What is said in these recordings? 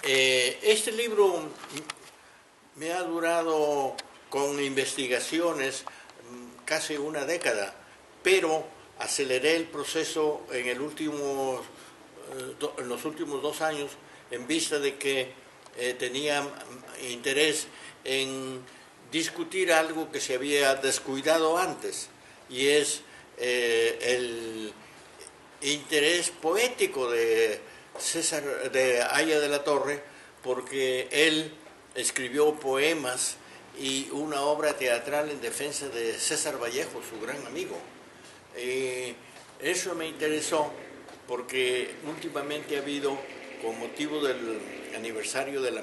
Este libro me ha durado con investigaciones casi una década, pero aceleré el proceso en los últimos 2 años en vista de que tenía interés en discutir algo que se había descuidado antes, y es el interés poético de Haya de la Torre, porque él escribió poemas y una obra teatral en defensa de César Vallejo, su gran amigo. Eso me interesó porque últimamente ha habido, con motivo del aniversario de la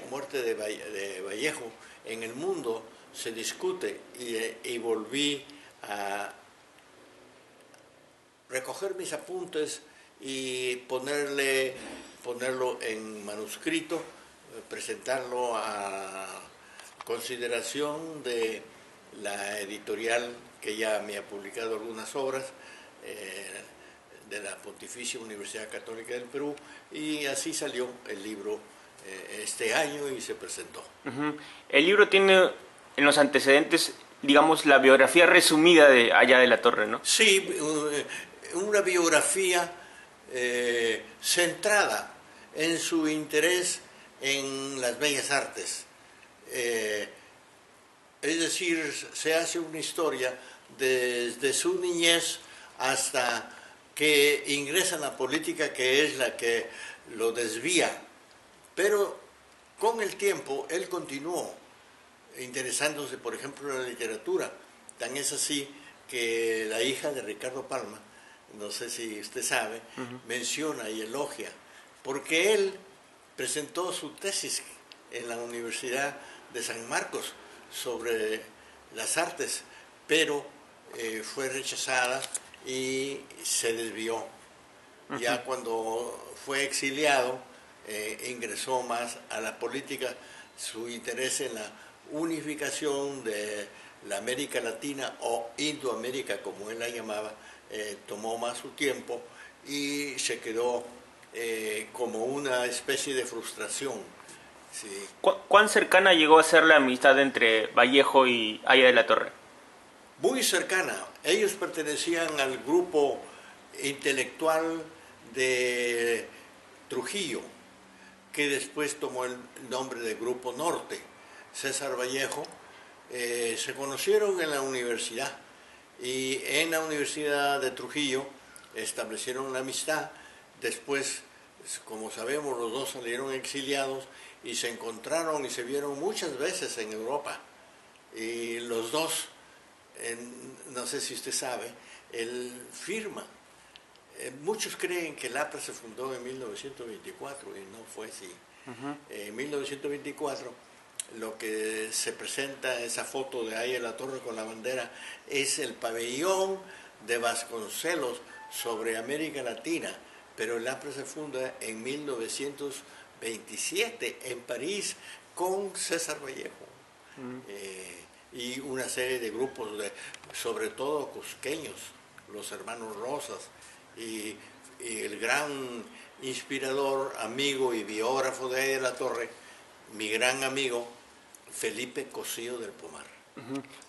muerte de Vallejo, en el mundo se discute, y volví a recoger mis apuntes y ponerlo en manuscrito, presentarlo a consideración de la editorial que ya me ha publicado algunas obras, de la Pontificia Universidad Católica del Perú, y así salió el libro este año y se presentó. El libro tiene en los antecedentes, digamos, la biografía resumida de Haya de la Torre, ¿no? Sí, una biografía centrada en su interés en las bellas artes. Es decir, se hace una historia desde su niñez hasta que ingresa en la política, que es la que lo desvía. Pero con el tiempo él continuó interesándose, por ejemplo, en la literatura. Tan es así que la hija de Ricardo Palma, no sé si usted sabe, menciona y elogia, porque él presentó su tesis en la Universidad de San Marcos sobre las artes, pero fue rechazada y se desvió. Ya cuando fue exiliado, ingresó más a la política. Su interés en la unificación de la América Latina, o Indoamérica como él la llamaba, tomó más su tiempo, y se quedó como una especie de frustración. Sí. ¿Cuán cercana llegó a ser la amistad entre Vallejo y Haya de la Torre? Muy cercana. Ellos pertenecían al grupo intelectual de Trujillo, que después tomó el nombre de Grupo Norte. César Vallejo, se conocieron en la universidad, y en la Universidad de Trujillo establecieron la amistad. Después, como sabemos, los dos salieron exiliados y se encontraron y se vieron muchas veces en Europa. Y los dos, no sé si usted sabe, él firma. Muchos creen que el APRA se fundó en 1924 y no fue así. En 1924, lo que se presenta, esa foto de Haya de la Torre con la bandera, es el pabellón de Vasconcelos sobre América Latina, pero el APRA se funda en 1927 en París con César Vallejo. Y una serie de grupos, sobre todo cusqueños, los hermanos Rosas, y el gran inspirador, amigo y biógrafo de Haya de la Torre, mi gran amigo Felipe Cosío del Pomar.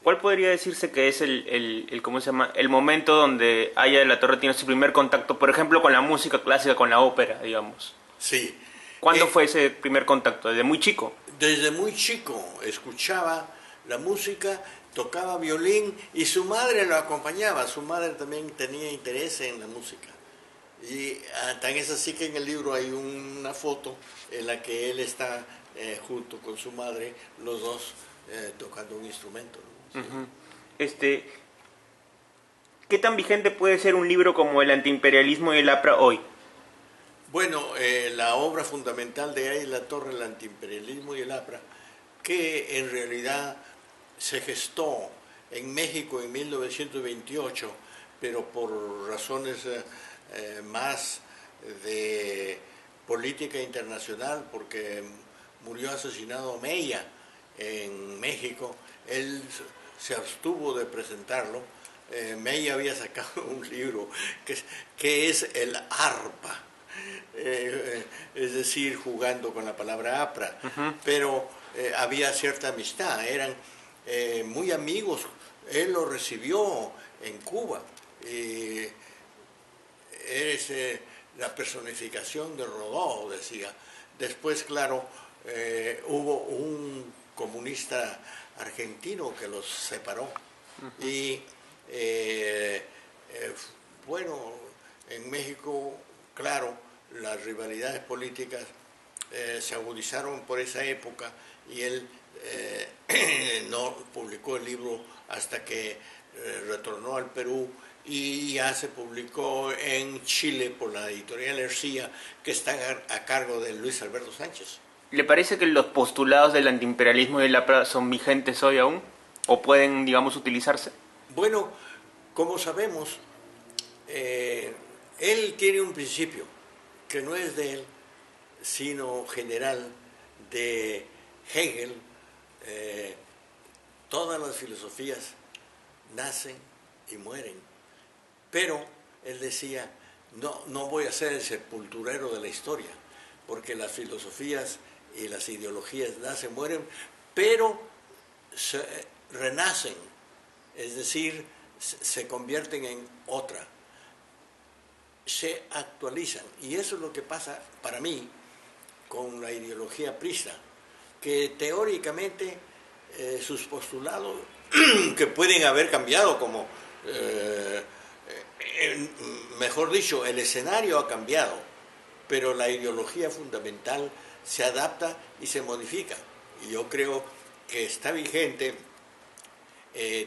¿Cuál podría decirse que es ¿cómo se llama?, el momento donde Haya de la Torre tiene su primer contacto, por ejemplo, con la música clásica, con la ópera, digamos? Sí. ¿Cuándo fue ese primer contacto? ¿Desde muy chico? Desde muy chico escuchaba la música, tocaba violín, y su madre lo acompañaba. Su madre también tenía interés en la música. Y tan es así que en el libro hay una foto en la que él está junto con su madre, los dos tocando un instrumento, ¿no? Sí. ¿Qué tan vigente puede ser un libro como El antiimperialismo y el APRA hoy? Bueno, la obra fundamental de Haya de la Torre, El antiimperialismo y el APRA, que en realidad se gestó en México en 1928, pero por razones más de política internacional, porque murió asesinado Mella en México. Él se abstuvo de presentarlo. Mella había sacado un libro que es El Arpa, es decir, jugando con la palabra APRA, pero había cierta amistad, eran muy amigos. Él lo recibió en Cuba. Eres la personificación de Rodó, decía. Después, claro, hubo un comunista argentino que los separó. Y bueno, en México, claro, las rivalidades políticas se agudizaron por esa época y él no publicó el libro hasta que retornó al Perú y ya se publicó en Chile por la editorial Ercilla, que está a cargo de Luis Alberto Sánchez. ¿Le parece que los postulados del antiimperialismo y del APRA son vigentes hoy aún? ¿O pueden, digamos, utilizarse? Bueno, como sabemos, él tiene un principio que no es de él, sino general de Hegel. Todas las filosofías nacen y mueren, pero él decía, no voy a ser el sepulturero de la historia, porque las filosofías y las ideologías nacen, mueren, pero renacen, es decir, se convierten en otra, se actualizan. Y eso es lo que pasa para mí con la ideología aprista, que teóricamente sus postulados, que pueden haber cambiado, como, mejor dicho, el escenario ha cambiado, pero la ideología fundamental se adapta y se modifica. Y yo creo que está vigente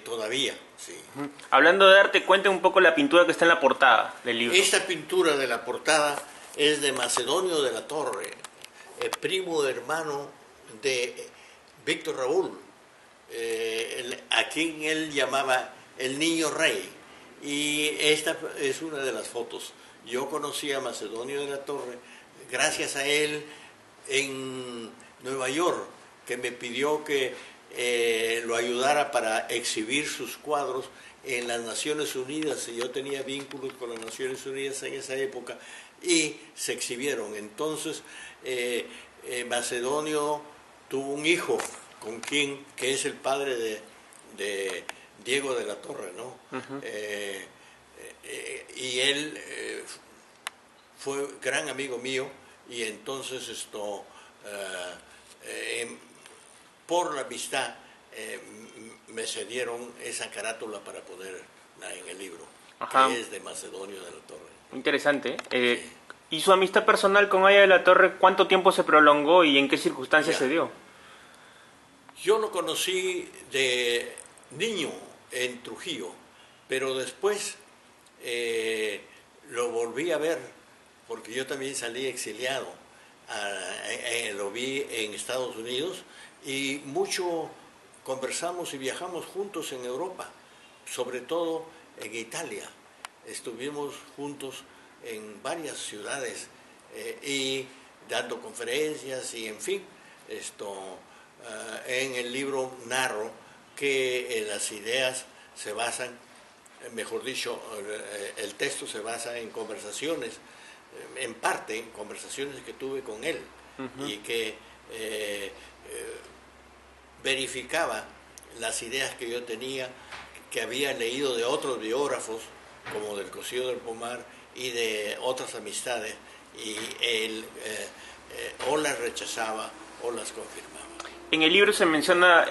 todavía. Sí. Hablando de arte, cuente un poco la pintura que está en la portada del libro. Esta pintura de la portada es de Macedonio de la Torre, primo hermano de Víctor Raúl, a quien él llamaba el Niño Rey. Y esta es una de las fotos. Yo conocí a Macedonio de la Torre gracias a él en Nueva York, que me pidió que lo ayudara para exhibir sus cuadros en las Naciones Unidas, y yo tenía vínculos con las Naciones Unidas en esa época, y se exhibieron. Entonces, Macedonio tuvo un hijo con quien, que es el padre de Diego de la Torre, ¿no? Y él fue gran amigo mío, y entonces por la amistad me cedieron esa carátula para ponerla en el libro, que es de Macedonio de la Torre. Interesante. Sí. ¿Y su amistad personal con Aya de la Torre, cuánto tiempo se prolongó y en qué circunstancias se dio? Yo lo conocí de niño en Trujillo, pero después lo volví a ver, porque yo también salí exiliado. Lo vi en Estados Unidos y mucho conversamos y viajamos juntos en Europa, sobre todo en Italia. Estuvimos juntos en varias ciudades y dando conferencias y en fin, en el libro narro que las ideas se basan, mejor dicho, el texto se basa en conversaciones, en parte en conversaciones que tuve con él, y que verificaba las ideas que yo tenía, que había leído de otros biógrafos, como del Cosío del Pomar y de otras amistades, y él o las rechazaba o las confirmaba. En el libro se menciona,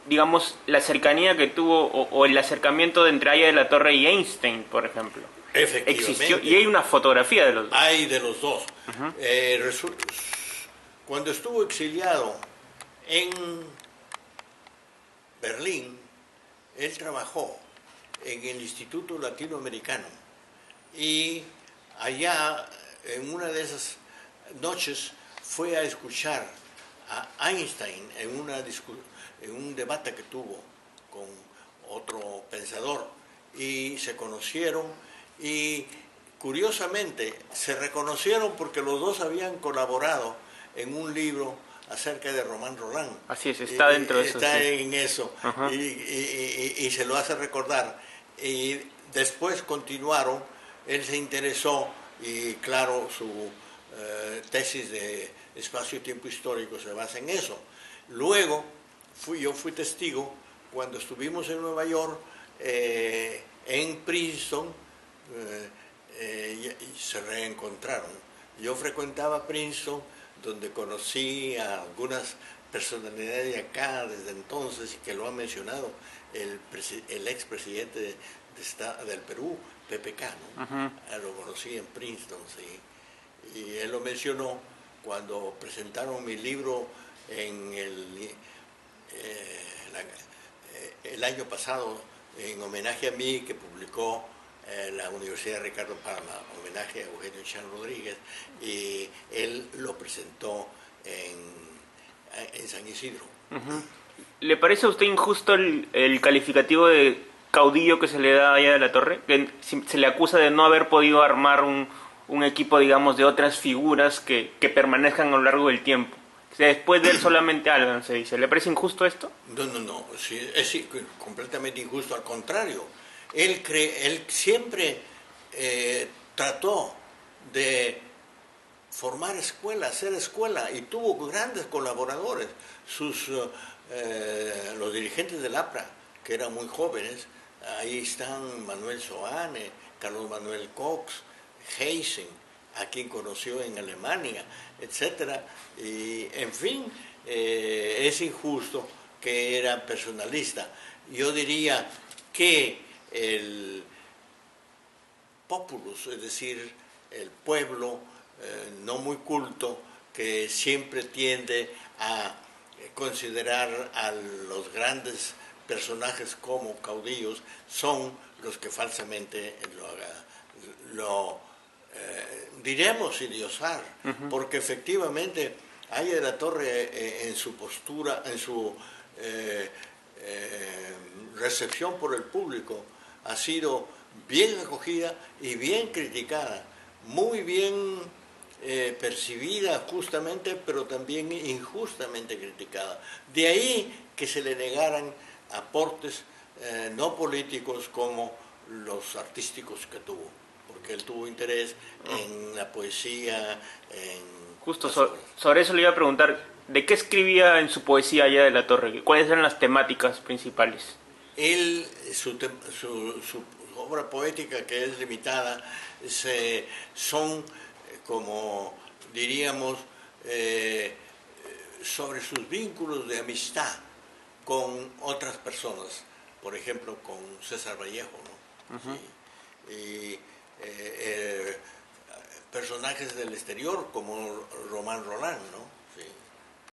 digamos, la cercanía que tuvo o el acercamiento entre Aya de la Torre y Einstein, por ejemplo. Efectivamente. Existió, y hay una fotografía de los dos. Hay de los dos. Cuando estuvo exiliado en Berlín, él trabajó en el Instituto Latinoamericano, y allá, en una de esas noches, fue a escuchar a Einstein en un debate que tuvo con otro pensador, y se conocieron, y curiosamente se reconocieron porque los dos habían colaborado en un libro acerca de Román Roland. Así es, está dentro de eso. Está sí. en eso, y se lo hace recordar. Y después continuaron, él se interesó, y claro, tesis de espacio y tiempo histórico se basa en eso. Luego, yo fui testigo cuando estuvimos en Nueva York, en Princeton, y se reencontraron. Yo frecuentaba Princeton, donde conocí a algunas personalidades de acá desde entonces, y que lo ha mencionado el expresidente del Perú, Pepe Cano. Lo conocí en Princeton, sí. Y él lo mencionó cuando presentaron mi libro en el año pasado, en homenaje a mí, que publicó la Universidad de Ricardo Palma, homenaje a Eugenio Chan Rodríguez, y él lo presentó en San Isidro. ¿Le parece a usted injusto el calificativo de caudillo que se le da a Aya de la Torre? Que se le acusa de no haber podido armar un equipo, digamos, de otras figuras que permanezcan a lo largo del tiempo. O sea, después de él solamente Algan, se dice. ¿Le parece injusto esto? No, sí, es completamente injusto, al contrario. Él siempre trató de formar escuela, hacer escuela, y tuvo grandes colaboradores. Los dirigentes del APRA, que eran muy jóvenes, ahí están Manuel Soane, Carlos Manuel Cox, Heisen, a quien conoció en Alemania, etcétera. Y en fin, es injusto que era personalista. Yo diría que el populus, es decir, el pueblo no muy culto, que siempre tiende a considerar a los grandes personajes como caudillos, son los que falsamente lo diremos idiosar, porque efectivamente Aya de la Torre, en su postura, en su recepción por el público, ha sido bien acogida y bien criticada, muy bien percibida justamente, pero también injustamente criticada. De ahí que se le negaran aportes no políticos como los artísticos que tuvo, porque él tuvo interés en la poesía, en... Justo sobre eso le iba a preguntar, ¿de qué escribía en su poesía Aya de la Torre? ¿Cuáles eran las temáticas principales? Él, su obra poética, que es limitada, son, como diríamos, sobre sus vínculos de amistad con otras personas, por ejemplo, con César Vallejo, ¿no? ¿Sí? Y personajes del exterior como Román Roland, ¿no?